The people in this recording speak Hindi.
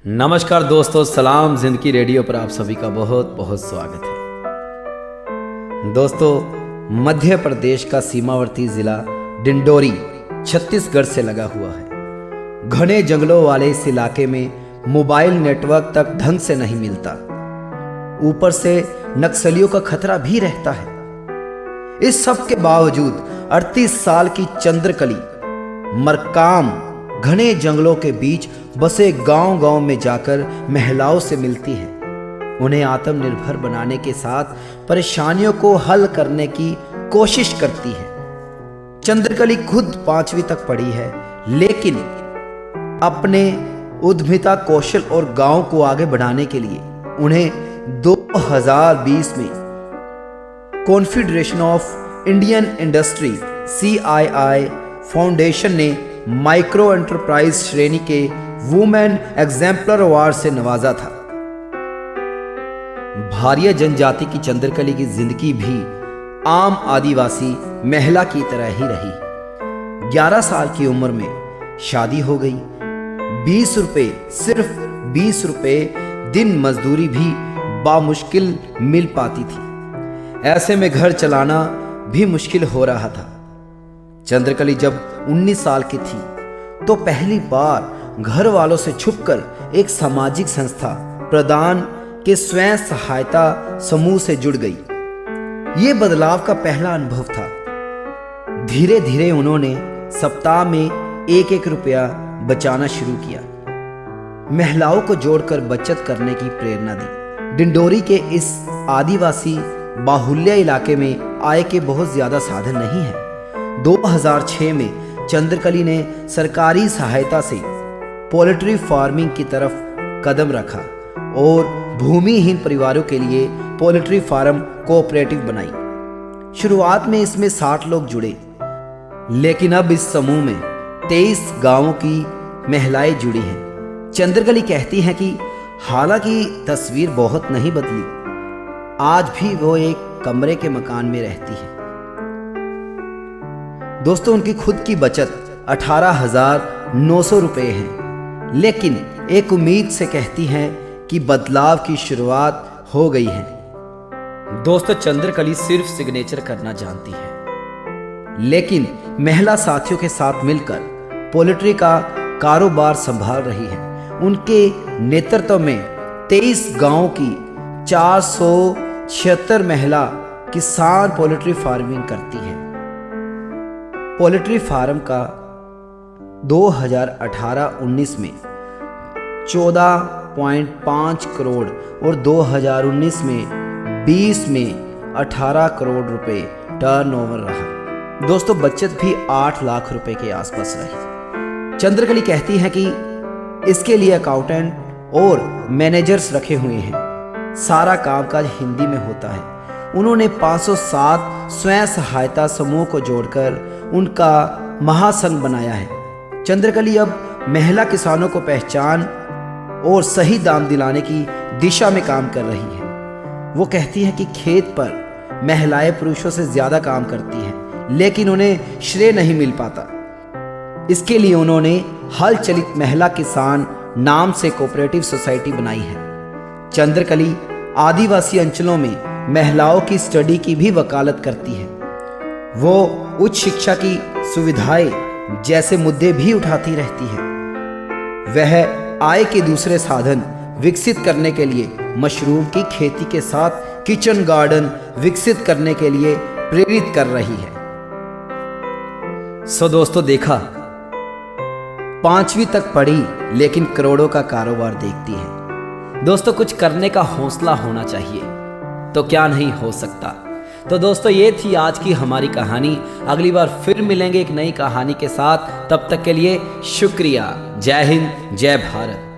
नमस्कार दोस्तों, सलाम ज़िंदगी रेडियो पर आप सभी का बहुत बहुत स्वागत है। दोस्तों, मध्य प्रदेश का सीमावर्ती ज़िला डिंडोरी छत्तीसगढ़ से लगा हुआ है। घने जंगलों वाले इस इलाके में मोबाइल नेटवर्क तक ढंग से नहीं मिलता, ऊपर से नक्सलियों का खतरा भी रहता है। इस सब के बावजूद 38 साल की चंद्रकली मरकाम घने जंगलों के बीच बसे गांव-गांव में जाकर महिलाओं से मिलती है, उन्हें आत्मनिर्भर बनाने के साथ परेशानियों को हल करने की कोशिश करती है। चंद्रकली खुद 5वीं तक पढ़ी है, लेकिन अपने उद्यमिता कौशल और गांव को आगे बढ़ाने के लिए उन्हें 2020 में confederation of Indian industry CII foundation ने माइक्रो एंटरप्राइज श्रेणी के वुमेन एग्जाम्पलर अवार्ड से नवाजा था। भारिया जनजाति की चंद्रकली की जिंदगी भी आम आदिवासी महिला की तरह ही रही। 11 साल की उम्र में शादी हो गई। 20 रुपए, सिर्फ 20 रुपए दिन मजदूरी भी बामुश्किल मिल पाती थी। ऐसे में घर चलाना भी मुश्किल हो रहा था। चंद्रकली जब 19 साल की थी तो पहली बार घर वालों से छुपकर एक सामाजिक संस्था प्रदान के स्वयं सहायता समूह से जुड़ गई। ये बदलाव का पहला अनुभव था। धीरे धीरे उन्होंने सप्ताह में 1-1 रुपया बचाना शुरू किया, महिलाओं को जोड़कर बचत करने की प्रेरणा दी। डिंडोरी के इस आदिवासी बाहुल्य इलाके में आय के बहुत ज्यादा साधन नहीं है। 2006 में चंद्रकली ने सरकारी सहायता से पोल्ट्री फार्मिंग की तरफ कदम रखा और भूमिहीन परिवारों के लिए पोल्ट्री फार्म कोऑपरेटिव बनाई। शुरुआत में इसमें 60 लोग जुड़े, लेकिन अब इस समूह में 23 गांवों की महिलाएं जुड़ी हैं। चंद्रकली कहती हैं कि हालांकि तस्वीर बहुत नहीं बदली, आज भी वो एक कमरे के मकान में रहती है। दोस्तों, उनकी खुद की बचत 18,900 रुपये है, लेकिन एक उम्मीद से कहती हैं कि बदलाव की शुरुआत हो गई है। दोस्तों, चंद्रकली सिर्फ सिग्नेचर करना जानती है, लेकिन महिला साथियों के साथ मिलकर पोल्ट्री का कारोबार संभाल रही है। उनके नेतृत्व में 23 गांवों की 476 महिला किसान पोल्ट्री फार्मिंग करती है। पोल्ट्री फार्म का 2018-19 में 14.5 करोड़ और 2019 में 20 में 18 करोड़ रुपए टर्नओवर रहा। दोस्तों, बचत भी 8 लाख रुपए के आसपास रही। चंद्रकली कहती है कि इसके लिए अकाउंटेंट और मैनेजर्स रखे हुए हैं। सारा कामकाज हिंदी में होता है। उन्होंने 507 स्वयं सहायता समूह को जोड़कर उनका महासंघ बनाया है। चंद्रकली अब महिला किसानों को पहचान और सही दाम दिलाने की दिशा में काम कर रही है। वो कहती है कि खेत पर महिलाएं पुरुषों से ज्यादा काम करती हैं, लेकिन उन्हें श्रेय नहीं मिल पाता। इसके लिए उन्होंने हल चलित महिला किसान नाम से कोऑपरेटिव सोसाइटी बनाई है। चंद्रकली आदिवासी अंचलों में महिलाओं की स्टडी की भी वकालत करती है। वो उच्च शिक्षा की सुविधाएं जैसे मुद्दे भी उठाती रहती है। वह आय के दूसरे साधन विकसित करने के लिए मशरूम की खेती के साथ किचन गार्डन विकसित करने के लिए प्रेरित कर रही है। दोस्तों, देखा 5वीं तक पढ़ी लेकिन करोड़ों का कारोबार देखती है। दोस्तों, कुछ करने का हौसला होना चाहिए, तो क्या नहीं हो सकता। तो दोस्तों, ये थी आज की हमारी कहानी। अगली बार फिर मिलेंगे एक नई कहानी के साथ। तब तक के लिए शुक्रिया। जय हिंद, जय भारत।